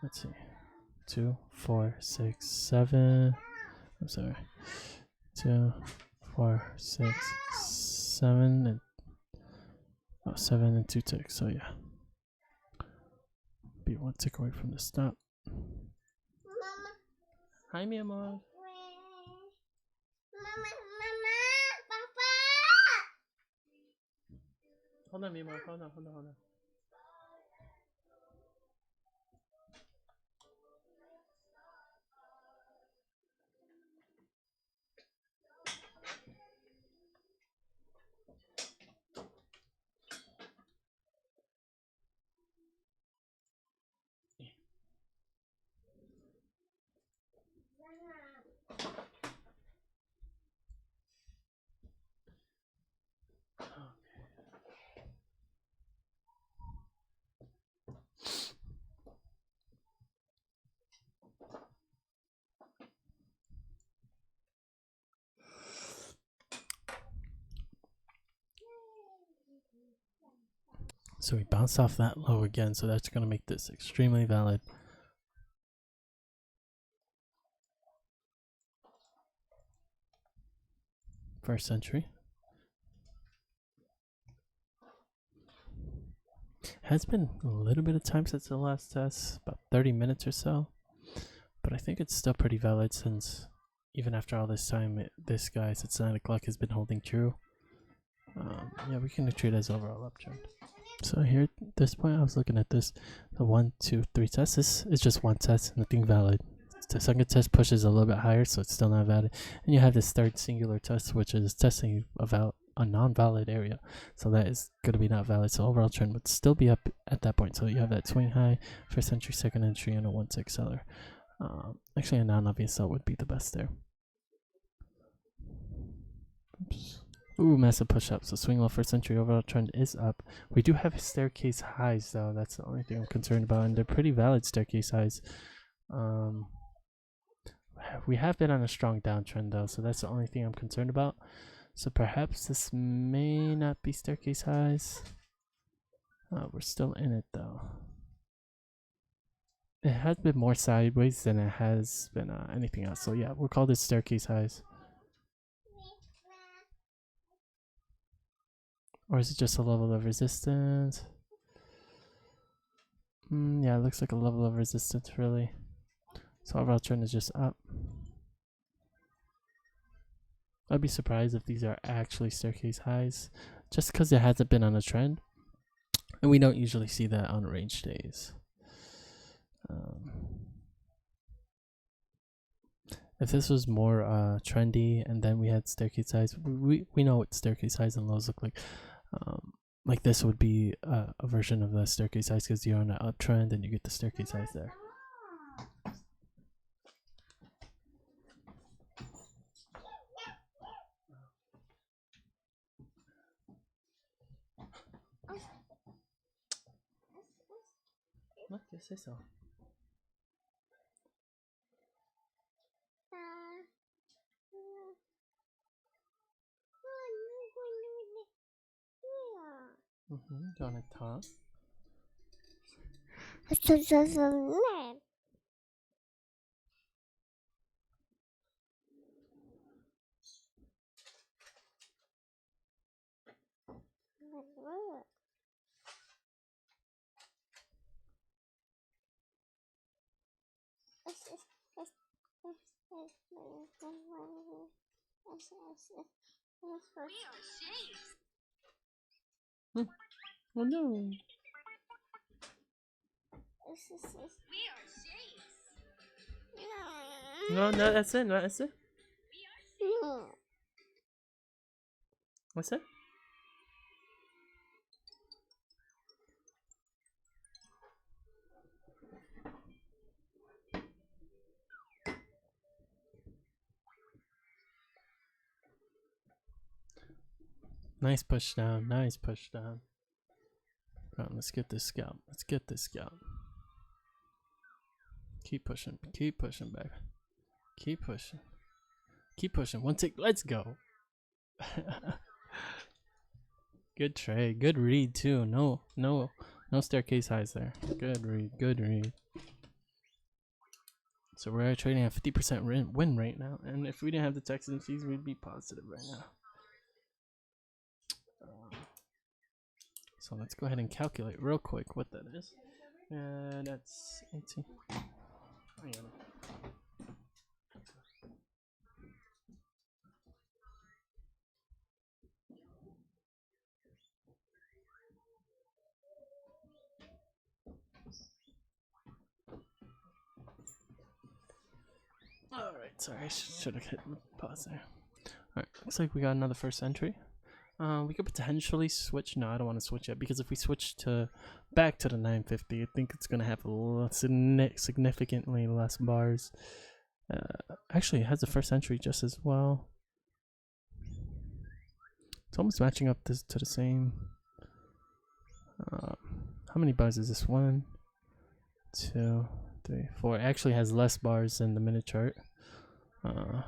Let's see, 2, 4, 6, 7. I'm sorry, 2, 4, 6, 7, and 7 and 2 ticks. So yeah, be 1 tick away from the stop. Mama. Hi, mi amor. Mama, Papa. Hold on, mi amor. Hold on. So we bounced off that low again, so that's going to make this extremely valid. First entry. Has been a little bit of time since the last test, about 30 minutes or so. But I think it's still pretty valid since even after all this time, this guy since 9 o'clock has been holding true. Yeah, we can treat it as overall uptrend. So here at this point, I was looking at this, the 1, 2, 3 test. This is just one test, nothing valid. The second test pushes a little bit higher, so it's still not valid. And you have this third singular test, which is testing a non-valid area, so that is going to be not valid. So overall trend would still be up at that point. So you have that swing high, first entry, second entry, and a 1-6 seller. Actually, a non-obvious sell would be the best there. Oops. Ooh, massive push up. So swing low, first entry, overall trend is up. We do have staircase highs though. That's the only thing I'm concerned about, and they're pretty valid staircase highs. We have been on a strong downtrend though, so that's the only thing I'm concerned about. So perhaps this may not be staircase highs. We're still in it though. It has been more sideways than it has been anything else. So yeah, we'll call this staircase highs. Or is it just a level of resistance? Yeah, it looks like a level of resistance really. So overall trend is just up. I'd be surprised if these are actually staircase highs, just because it hasn't been on a trend, and we don't usually see that on range days. If this was more trendy and then we had staircase highs, we know what staircase highs and lows look like. Like this would be a version of the staircase highs because you're on an uptrend and you get the staircase highs there. What? Just say so. Do you want to talk? Oh no. No, that's it. No, that's it. What's that? Nice push down. Nice push down. Let's get this scalp. Let's get this scalp. Keep pushing. Keep pushing, baby. Keep pushing. Keep pushing. One tick. Let's go. Good trade. Good read too. No staircase highs there. Good read. Good read. So we're trading at 50% win rate now, and if we didn't have the tax and fees, we'd be positive right now. So let's go ahead and calculate real quick what that is. That's 18. Alright, sorry, I should have hit pause there. Alright, looks like we got another first entry. We could potentially switch. No, I don't want to switch yet, because if we switch back to the 950, I think it's going to have significantly less bars. Actually, it has the first entry just as well. It's almost matching up to the same. How many bars is this? 1, 2, 3, 4. It actually has less bars than the minute chart.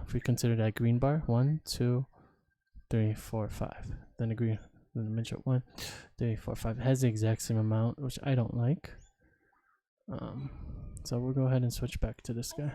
If we consider that green bar, 1, 2, 3, 4, 5. Then the green, then the minute chart 1, 3, 4, 5. It has the exact same amount, which I don't like. So we'll go ahead and switch back to this guy.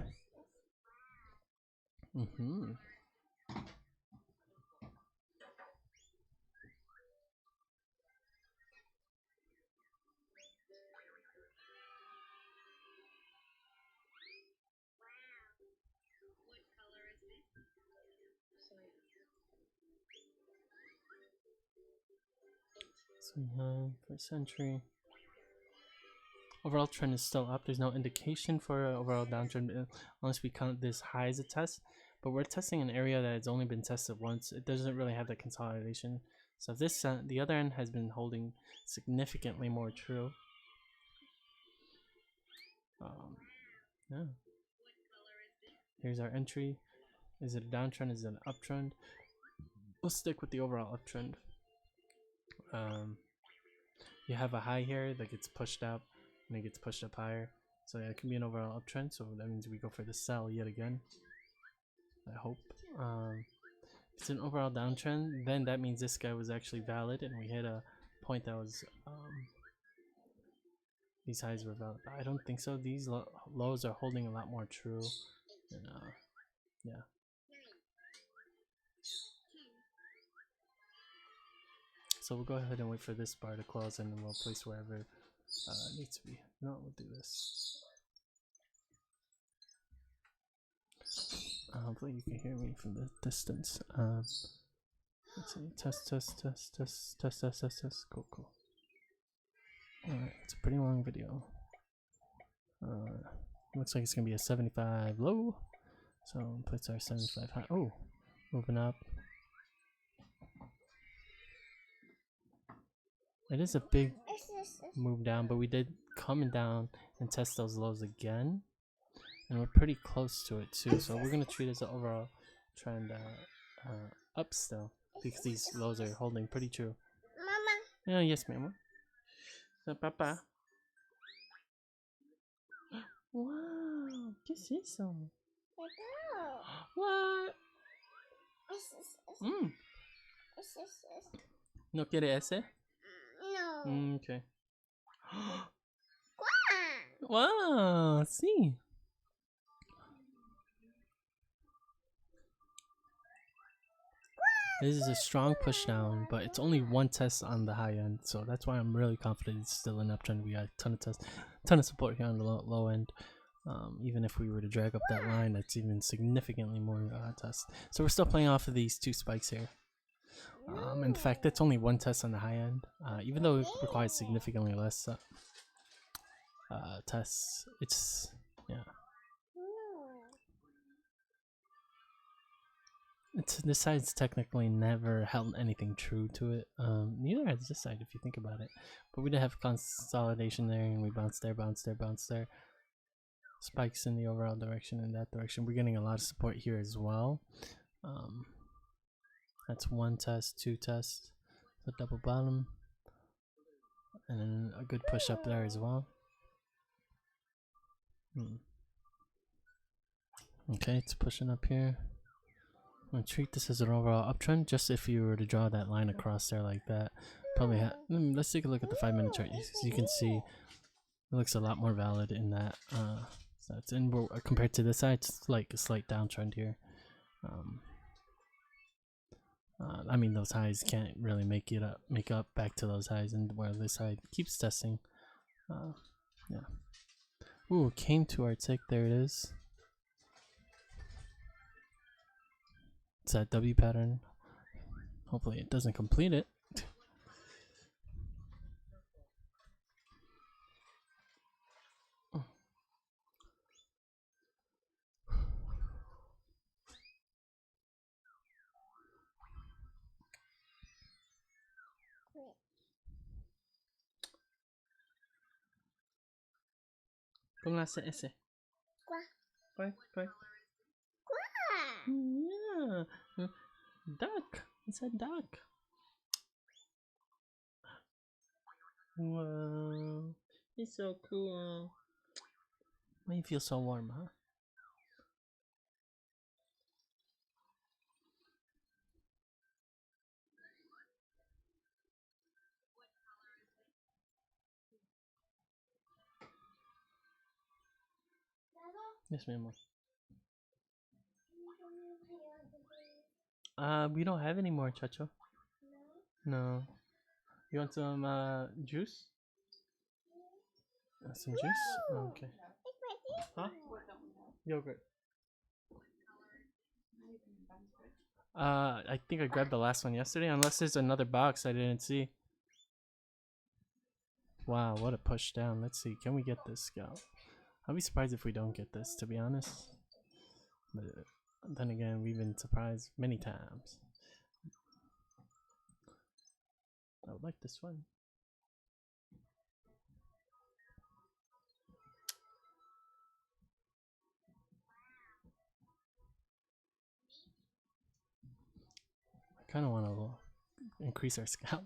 So we have first century. Overall trend is still up. There's no indication for an overall downtrend unless we count this high as a test. But we're testing an area that has only been tested once. It doesn't really have that consolidation. So this the other end has been holding significantly more true. Yeah. Here's our entry. Is it a downtrend? Is it an uptrend? We'll stick with the overall uptrend. You have a high here that gets pushed up and it gets pushed up higher. So yeah, it can be an overall uptrend. So that means we go for the sell yet again. I hope. If it's an overall downtrend, then that means this guy was actually valid and we hit a point that was these highs were valid. But I don't think so. These lows are holding a lot more true. And yeah. So we'll go ahead and wait for this bar to close and then we'll place wherever it needs to be. No, we'll do this. Hopefully you can hear me from the distance. Let's see. Test. Cool. Alright, it's a pretty long video. Looks like it's gonna be a 75 low. So puts our 75 high. Oh, moving up. It is a big move down, but we did come down and test those lows again. And we're pretty close to it too. So we're gonna treat it as an overall trend up still. Because these lows are holding pretty true. Mama. Yes, ma'am. So, Papa. Wow, ¿qué es eso? What? ¿No quiere ese? No. Okay. Wow, sí. This is a strong push down, but it's only one test on the high end, so that's why I'm really confident it's still an uptrend. We got a ton of tests, ton of support here on the low end. Even if we were to drag up that line, that's even significantly more tests. So we're still playing off of these two spikes here. In fact, that's only one test on the high end, even though it requires significantly less tests. It's this side's technically never held anything true to it. Neither has this side, if you think about it. But we did have consolidation there, and we bounced there. Spikes in the overall direction and that direction. We're getting a lot of support here as well. That's one test, two tests, a double bottom, and then a good push up there as well. Okay, it's pushing up here. I'm gonna treat this as an overall uptrend. Just if you were to draw that line across there like that, probably let's take a look at the 5-minute chart. You can see it looks a lot more valid in that. So it's in compared to this side, it's like a slight downtrend here. I mean, those highs can't really make up back to those highs, and where this side keeps testing. Yeah. Ooh, it came to our tick. There it is. It's that W pattern. Hopefully it doesn't complete it. ¿Cómo hace ese? Quack. Yeah. Duck. It's a duck. Wow. He's so cool. Why you feel so warm, huh? Yes, ma'am. We don't have any more, Chacho. No. You want some juice? Some juice? Oh, okay. Huh? Yogurt. I think I grabbed the last one yesterday, unless there's another box I didn't see. Wow, what a push down. Let's see, can we get this scalp? I'll be surprised if we don't get this, to be honest. But then again, we've been surprised many times. I would like this one. I kind of want to increase our scalp,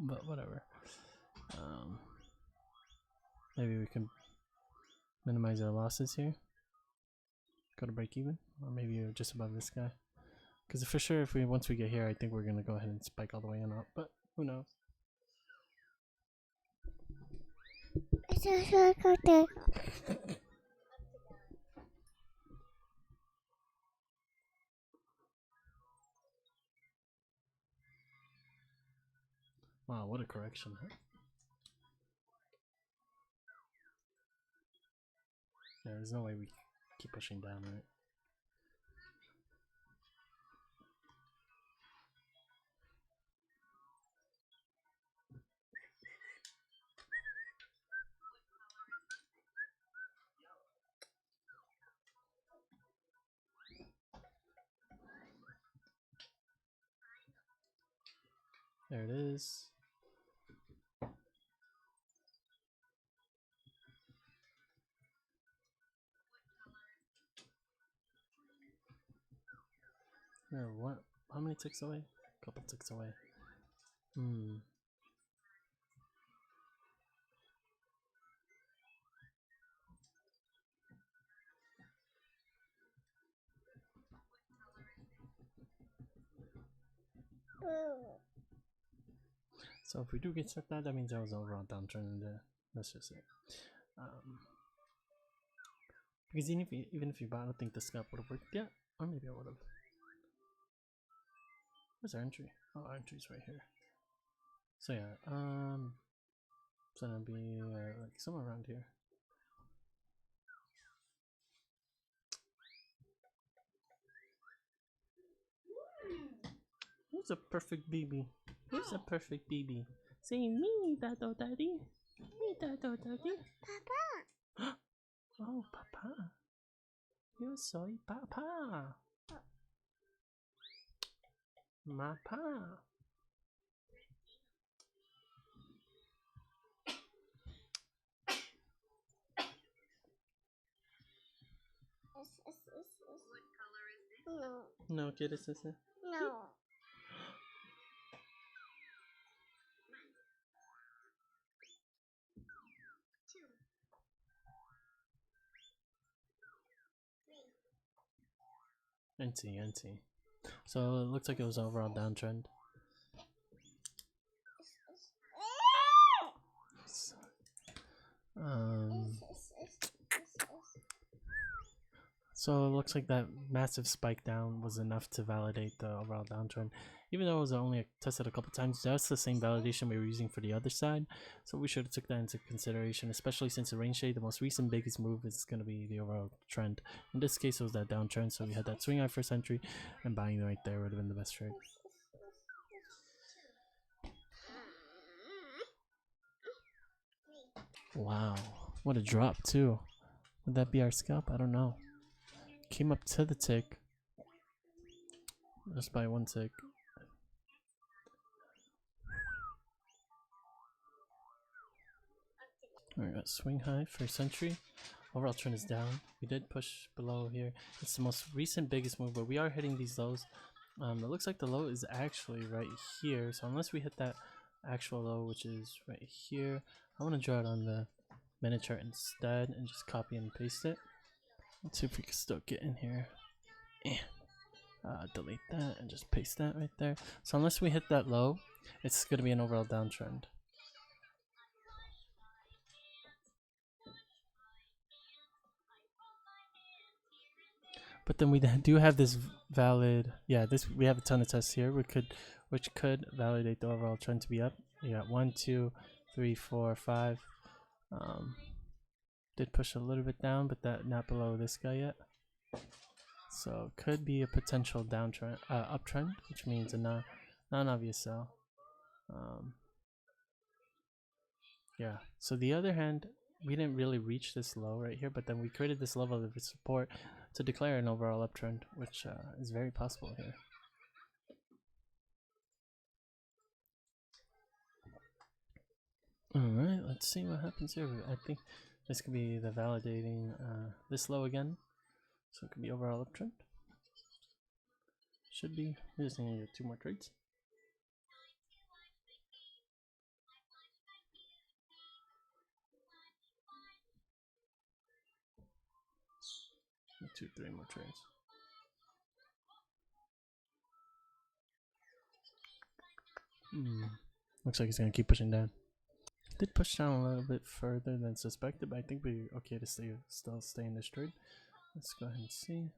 but whatever. Maybe we can minimize our losses here. Go to break even, or maybe just above this guy. Because for sure, if once we get here, I think we're gonna go ahead and spike all the way on up. But who knows? Wow, what a correction! Huh? Yeah, there's no way we keep pushing down, right? There it is. What? How many ticks away? A couple ticks away. So if we do get set that means there was an overall downtrend in there. That's just it. Because even if you bought, I don't think the scalp would have worked yet. Or maybe I would have. Where's our entry? Oh, our entry's right here. So yeah, it's gonna be like somewhere around here. Who's a perfect baby? Who's a perfect baby? Say me, Tato Daddy. Me, Tato Daddy. Papa. Oh, Papa. You're soy Papa. Mapa. No. No, ¿quieres ese? No. NT. So it looks like it was overall downtrend. So it looks like that massive spike down was enough to validate the overall downtrend. Even though it was only tested a couple times, that's the same validation we were using for the other side. So we should have took that into consideration, especially since the range shade, the most recent biggest move is going to be the overall trend. In this case, it was that downtrend, so we had that swing high first entry, and buying right there would have been the best trade. Wow, what a drop too. Would that be our scalp? I don't know. Came up to the tick. Just by one tick. Alright, got swing high first entry. Overall trend is down. We did push below here. It's the most recent biggest move, but we are hitting these lows. It looks like the low is actually right here. So unless we hit that actual low, which is right here, I want to draw it on the minute chart instead and just copy and paste it. Let's see if we can still get in here. Delete that and just paste that right there. So unless we hit that low, it's going to be an overall downtrend. But then we do have this valid, we have a ton of tests here which could validate the overall trend to be up. We got 1, 2, 3, 4, 5. Did push a little bit down, but that not below this guy yet. So could be a potential downtrend, uptrend, which means a non-obvious sell. Yeah. So the other hand, we didn't really reach this low right here, but then we created this level of support to declare an overall uptrend, which is very possible here. Alright, let's see what happens here. I think this could be the validating this low again. So it could be overall uptrend. Should be. We just need to get 2 more trades. Two, 3 more trades. Looks like he's gonna keep pushing down. Did push down a little bit further than suspected, but I think we're okay to still stay in this trade. Let's go ahead and see.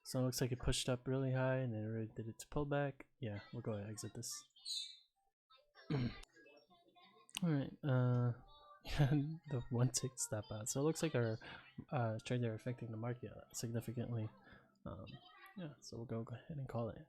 So it looks like it pushed up really high and then it really did its pullback. Yeah, we'll go ahead and exit this. Alright, the 1 tick stop out. So it looks like our trades are affecting the market significantly. Yeah, so we'll go ahead and call it.